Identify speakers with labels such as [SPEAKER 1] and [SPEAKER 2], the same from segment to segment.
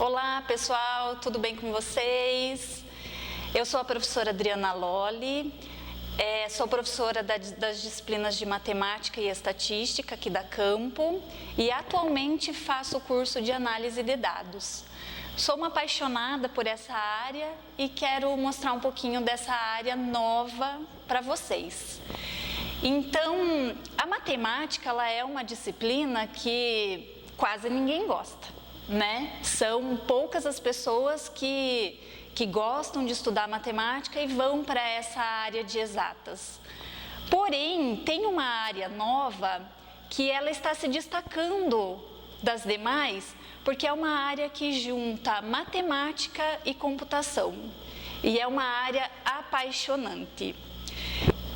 [SPEAKER 1] Olá pessoal, tudo bem com vocês? Eu sou a professora Adriana Lolli, sou professora das disciplinas de Matemática e Estatística aqui da Campo e atualmente faço o curso de Análise de Dados. Sou uma apaixonada por essa área e quero mostrar um pouquinho dessa área nova para vocês. Então, a matemática ela é uma disciplina que quase ninguém gosta, né? São poucas as pessoas que gostam de estudar matemática e vão para essa área de exatas. Porém, tem uma área nova que ela está se destacando das demais, porque é uma área que junta matemática e computação. E é uma área apaixonante.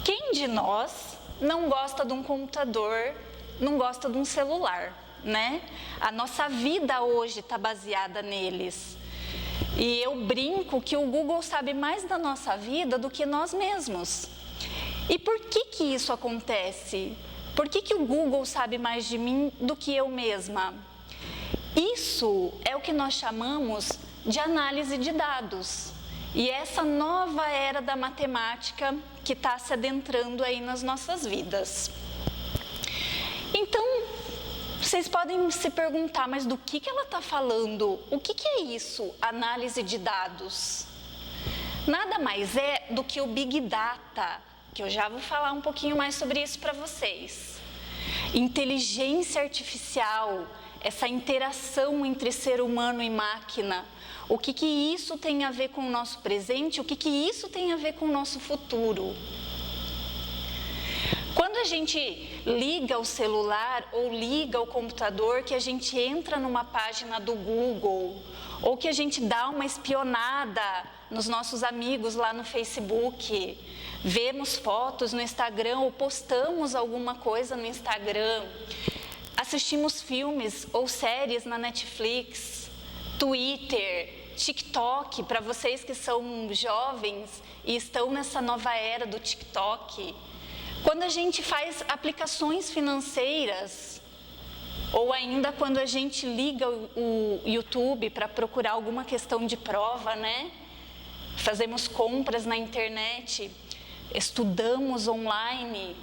[SPEAKER 1] Quem de nós não gosta de um computador, não gosta de um celular, né? A nossa vida hoje está baseada neles. E eu brinco que o Google sabe mais da nossa vida do que nós mesmos. E por que isso acontece? Por que o Google sabe mais de mim do que eu mesma? Isso é o que nós chamamos de análise de dados. E essa nova era da matemática que está se adentrando aí nas nossas vidas. Então, vocês podem se perguntar, mas do que ela está falando? O que é isso, análise de dados? Nada mais é do que o Big Data, que eu já vou falar um pouquinho mais sobre isso para vocês. Inteligência artificial, essa interação entre ser humano e máquina. O que isso tem a ver com o nosso presente? O que isso tem a ver com o nosso futuro? Quando a gente liga o celular ou liga o computador, que a gente entra numa página do Google, ou que a gente dá uma espionada nos nossos amigos lá no Facebook, vemos fotos no Instagram ou postamos alguma coisa no Instagram, assistimos filmes ou séries na Netflix, Twitter, TikTok, para vocês que são jovens e estão nessa nova era do TikTok. Quando a gente faz aplicações financeiras, ou ainda quando a gente liga o YouTube para procurar alguma questão de prova, né? Fazemos compras na internet, estudamos online,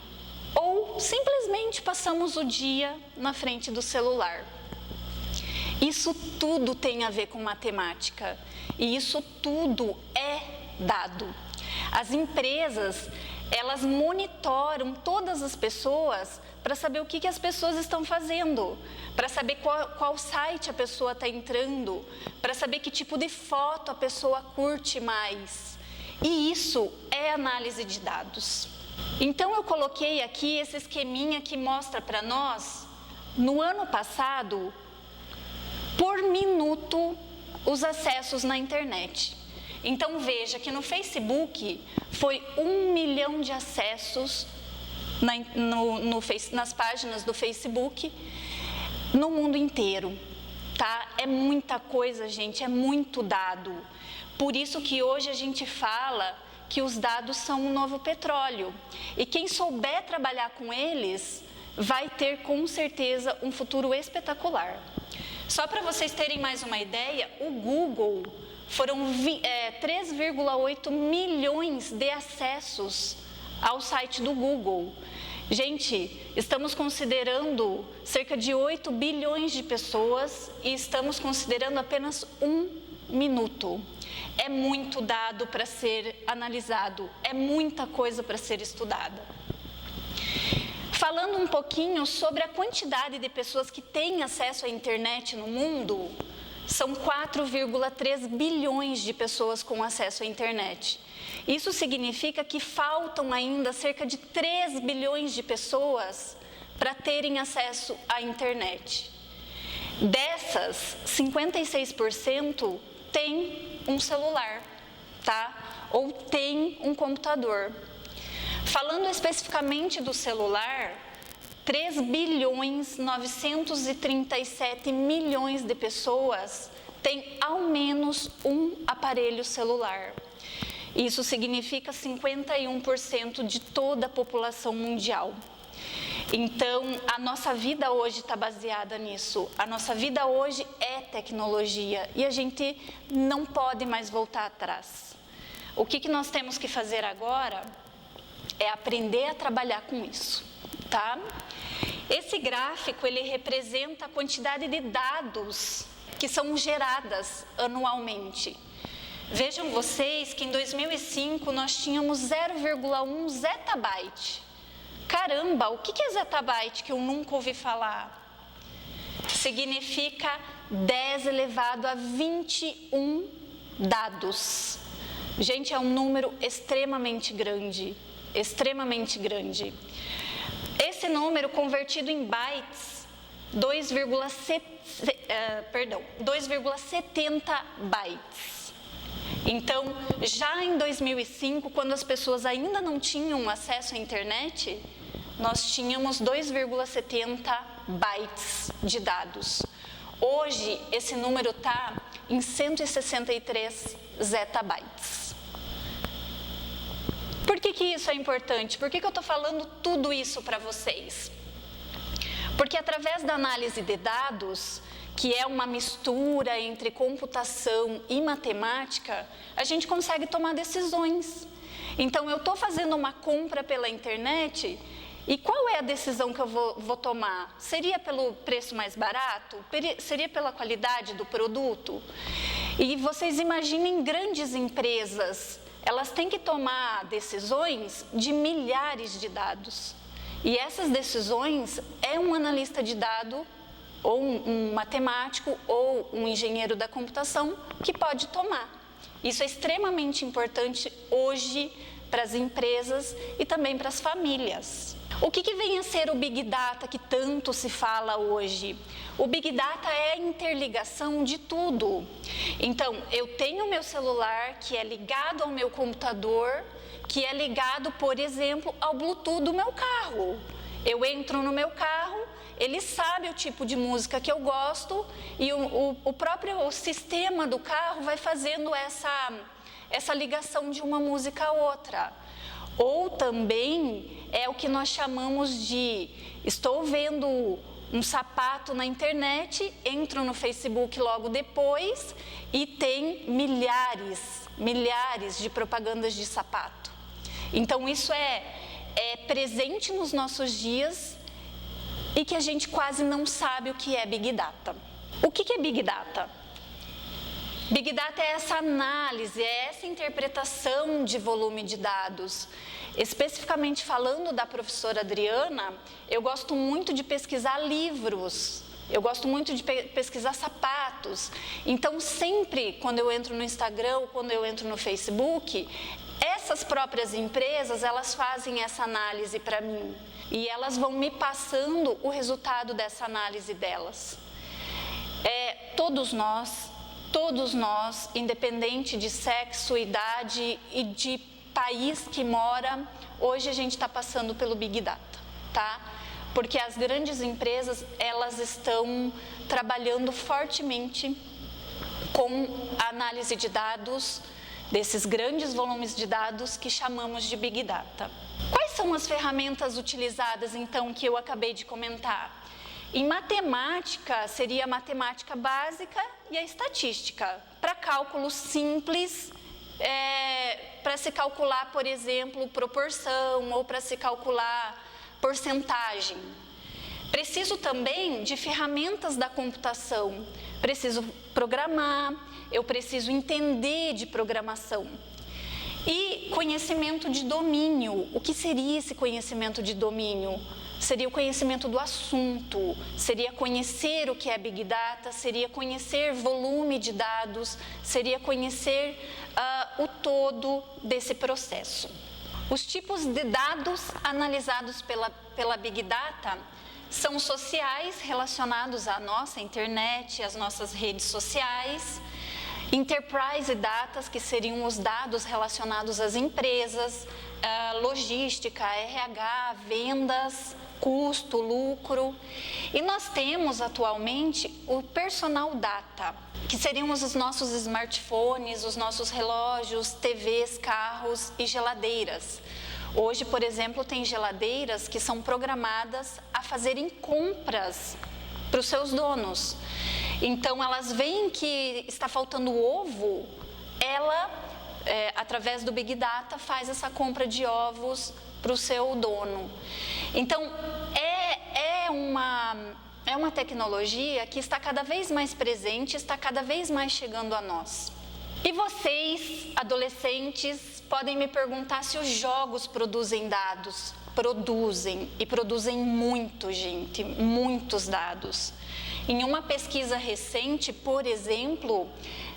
[SPEAKER 1] ou simplesmente passamos o dia na frente do celular. Isso tudo tem a ver com matemática e isso tudo é dado. As empresas, elas monitoram todas as pessoas para saber o que as pessoas estão fazendo, para saber qual site a pessoa está entrando, para saber que tipo de foto a pessoa curte mais. E isso é análise de dados. Então eu coloquei aqui esse esqueminha que mostra para nós, no ano passado, por minuto, os acessos na internet. Então veja que no Facebook foi 1 milhão de acessos nas páginas do Facebook no mundo inteiro, tá? É muita coisa, gente, é muito dado. Por isso que hoje a gente fala que os dados são um novo petróleo. E quem souber trabalhar com eles vai ter com certeza um futuro espetacular. Só para vocês terem mais uma ideia, o Google foram 3,8 milhões de acessos ao site do Google. Gente, estamos considerando cerca de 8 bilhões de pessoas e estamos considerando apenas 1 minuto. É muito dado para ser analisado, é muita coisa para ser estudada. Falando um pouquinho sobre a quantidade de pessoas que têm acesso à internet no mundo, são 4,3 bilhões de pessoas com acesso à internet. Isso significa que faltam ainda cerca de 3 bilhões de pessoas para terem acesso à internet. Dessas, 56% tem um celular, tá? Ou tem um computador. Falando especificamente do celular, 3 bilhões 937 milhões de pessoas têm ao menos um aparelho celular. Isso significa 51% de toda a população mundial. Então, a nossa vida hoje está baseada nisso. A nossa vida hoje é tecnologia e a gente não pode mais voltar atrás. O que nós temos que fazer agora é aprender a trabalhar com isso, tá? Esse gráfico, ele representa a quantidade de dados que são geradas anualmente. Vejam vocês que em 2005 nós tínhamos 0,1 zettabyte. Caramba, o que é zettabyte que eu nunca ouvi falar? Significa 10 elevado a 21 dados. Gente, é um número extremamente grande, extremamente grande. Esse número convertido em bytes, 2,70 bytes. Então, já em 2005, quando as pessoas ainda não tinham acesso à internet, nós tínhamos 2,70 bytes de dados. Hoje, esse número está em 163 zettabytes. Por que isso é importante? Por que eu estou falando tudo isso para vocês? Porque através da análise de dados, que é uma mistura entre computação e matemática, a gente consegue tomar decisões. Então, eu estou fazendo uma compra pela internet e qual é a decisão que eu vou tomar? Seria pelo preço mais barato? Seria pela qualidade do produto? E vocês imaginem grandes empresas, elas têm que tomar decisões de milhares de dados. E essas decisões é um analista de dados, ou um matemático, ou um engenheiro da computação que pode tomar. Isso é extremamente importante hoje para as empresas e também para as famílias. O que vem a ser o Big Data que tanto se fala hoje? O Big Data é a interligação de tudo. Então, eu tenho o meu celular que é ligado ao meu computador, que é ligado, por exemplo, ao Bluetooth do meu carro. Eu entro no meu carro, ele sabe o tipo de música que eu gosto e o próprio sistema do carro vai fazendo essa ligação de uma música a outra. Ou também é o que nós chamamos de, estou vendo um sapato na internet, entro no Facebook logo depois e tem milhares de propagandas de sapato. Então isso é presente nos nossos dias e que a gente quase não sabe o que é Big Data. O que é Big Data? Big Data é essa análise, é essa interpretação de volume de dados. Especificamente falando da professora Adriana, eu gosto muito de pesquisar livros, eu gosto muito de pesquisar sapatos. Então, sempre quando eu entro no Instagram ou quando eu entro no Facebook, essas próprias empresas, elas fazem essa análise para mim. E elas vão me passando o resultado dessa análise delas. Todos nós, independente de sexo, idade e de país que mora, hoje a gente está passando pelo Big Data, tá? Porque as grandes empresas, elas estão trabalhando fortemente com a análise de dados, desses grandes volumes de dados que chamamos de Big Data. Quais são as ferramentas utilizadas, então, que eu acabei de comentar? Em matemática, seria a matemática básica e a estatística, para cálculos simples, para se calcular, por exemplo, proporção ou para se calcular porcentagem. Preciso também de ferramentas da computação, preciso programar, eu preciso entender de programação. E conhecimento de domínio, o que seria esse conhecimento de domínio? Seria o conhecimento do assunto, seria conhecer o que é Big Data, seria conhecer volume de dados, seria conhecer o todo desse processo. Os tipos de dados analisados pela Big Data são sociais, relacionados à nossa internet, às nossas redes sociais. Enterprise Data, que seriam os dados relacionados às empresas, logística, RH, vendas, custo, lucro. E nós temos atualmente o Personal Data, que seriam os nossos smartphones, os nossos relógios, TVs, carros e geladeiras. Hoje, por exemplo, tem geladeiras que são programadas a fazerem compras para os seus donos. Então, elas veem que está faltando ovo, ela, através do Big Data, faz essa compra de ovos para o seu dono. Então, é uma tecnologia que está cada vez mais presente, está cada vez mais chegando a nós. E vocês, adolescentes, podem me perguntar se os jogos produzem dados. Produzem, e produzem muito, gente, muitos dados. Em uma pesquisa recente, por exemplo,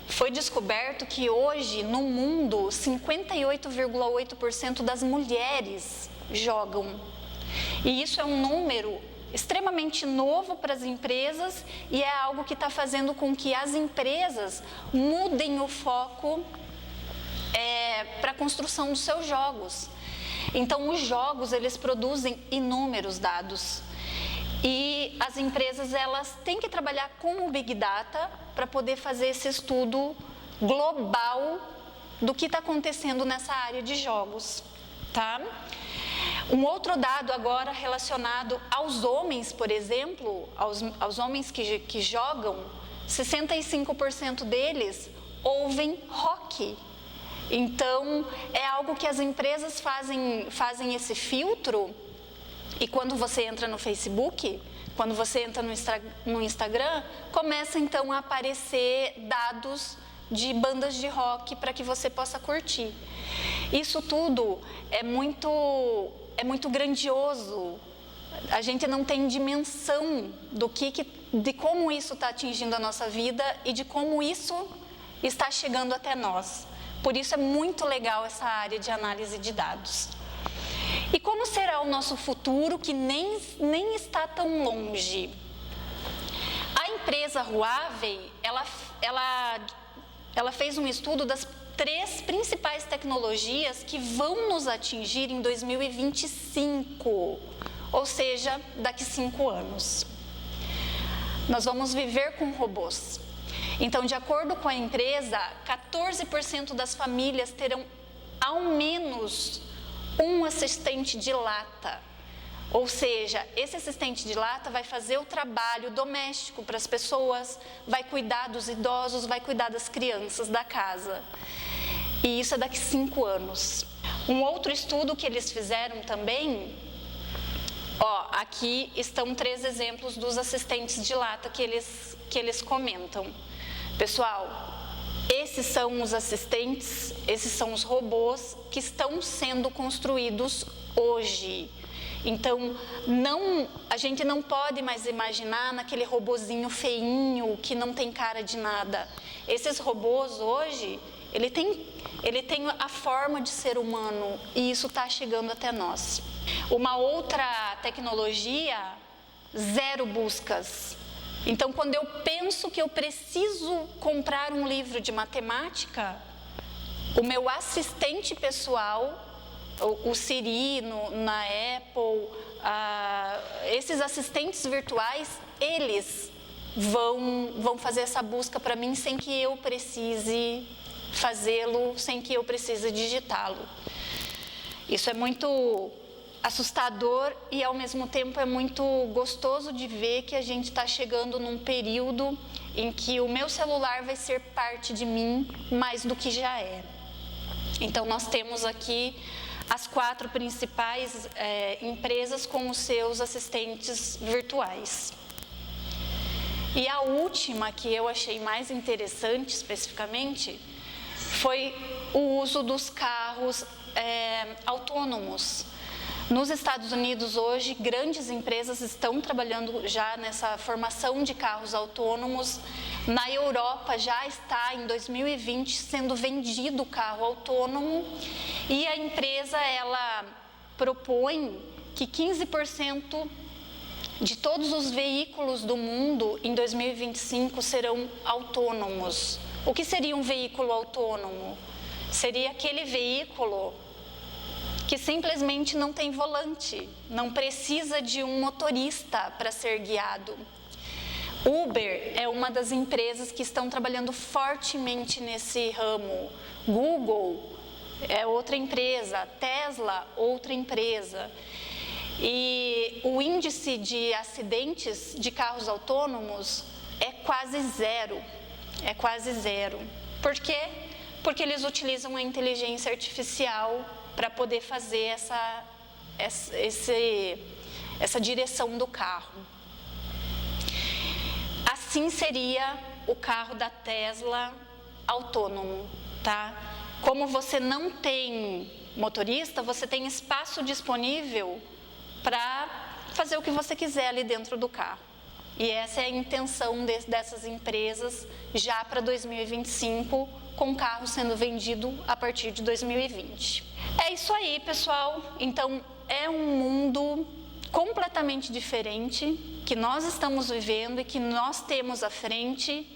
[SPEAKER 1] foi descoberto que hoje, no mundo, 58,8% das mulheres jogam. E isso é um número extremamente novo para as empresas e é algo que está fazendo com que as empresas mudem o foco para a construção dos seus jogos. Então, os jogos, eles produzem inúmeros dados. E as empresas, elas têm que trabalhar com o Big Data para poder fazer esse estudo global do que está acontecendo nessa área de jogos, tá? Um outro dado agora relacionado aos homens, por exemplo, aos homens que jogam, 65% deles ouvem rock. Então, é algo que as empresas fazem esse filtro, e quando você entra no Facebook, quando você entra no Instagram, começa então a aparecer dados de bandas de rock para que você possa curtir. Isso tudo é muito grandioso. A gente não tem dimensão de como isso está atingindo a nossa vida e de como isso está chegando até nós. Por isso é muito legal essa área de análise de dados. E como será o nosso futuro, que nem está tão longe? A empresa Huawei, ela fez um estudo das 3 principais tecnologias que vão nos atingir em 2025, ou seja, daqui 5 anos. Nós vamos viver com robôs. Então, de acordo com a empresa, 14% das famílias terão ao menos um assistente de lata. Ou seja, esse assistente de lata vai fazer o trabalho doméstico para as pessoas, vai cuidar dos idosos, vai cuidar das crianças da casa. E isso é daqui 5 anos. Um outro estudo que eles fizeram também, aqui estão 3 exemplos dos assistentes de lata que eles comentam. Pessoal, esses são os assistentes, esses são os robôs que estão sendo construídos hoje. Então, a gente não pode mais imaginar naquele robozinho feinho que não tem cara de nada. Esses robôs hoje, ele tem a forma de ser humano e isso está chegando até nós. Uma outra tecnologia, zero buscas. Então, quando eu penso que eu preciso comprar um livro de matemática, o meu assistente pessoal, o Siri na Apple, esses assistentes virtuais, eles vão fazer essa busca para mim sem que eu precise fazê-lo, sem que eu precise digitá-lo. Isso é muito assustador e ao mesmo tempo é muito gostoso de ver que a gente está chegando num período em que o meu celular vai ser parte de mim mais do que já é. Então nós temos aqui as 4 principais empresas com os seus assistentes virtuais. E a última que eu achei mais interessante especificamente foi o uso dos carros autônomos. Nos Estados Unidos hoje, grandes empresas estão trabalhando já nessa formação de carros autônomos. Na Europa já está em 2020 sendo vendido o carro autônomo e a empresa ela propõe que 15% de todos os veículos do mundo em 2025 serão autônomos. O que seria um veículo autônomo? Seria aquele veículo que simplesmente não tem volante, não precisa de um motorista para ser guiado. Uber é uma das empresas que estão trabalhando fortemente nesse ramo. Google é outra empresa, Tesla, outra empresa. E o índice de acidentes de carros autônomos é quase zero. É quase zero. Por quê? Porque eles utilizam a inteligência artificial para poder fazer essa direção do carro. Assim seria o carro da Tesla autônomo, tá? Como você não tem motorista, você tem espaço disponível para fazer o que você quiser ali dentro do carro. E essa é a intenção dessas empresas já para 2025, com carro sendo vendido a partir de 2020. É isso aí, pessoal. Então, é um mundo completamente diferente que nós estamos vivendo e que nós temos à frente.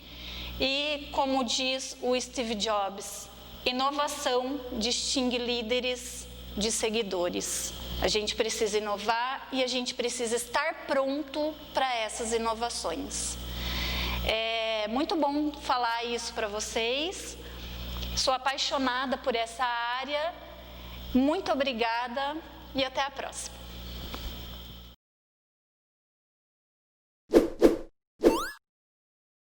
[SPEAKER 1] E, como diz o Steve Jobs, inovação distingue líderes de seguidores. A gente precisa inovar e a gente precisa estar pronto para essas inovações. É muito bom falar isso para vocês. Sou apaixonada por essa área. Muito obrigada e até a próxima.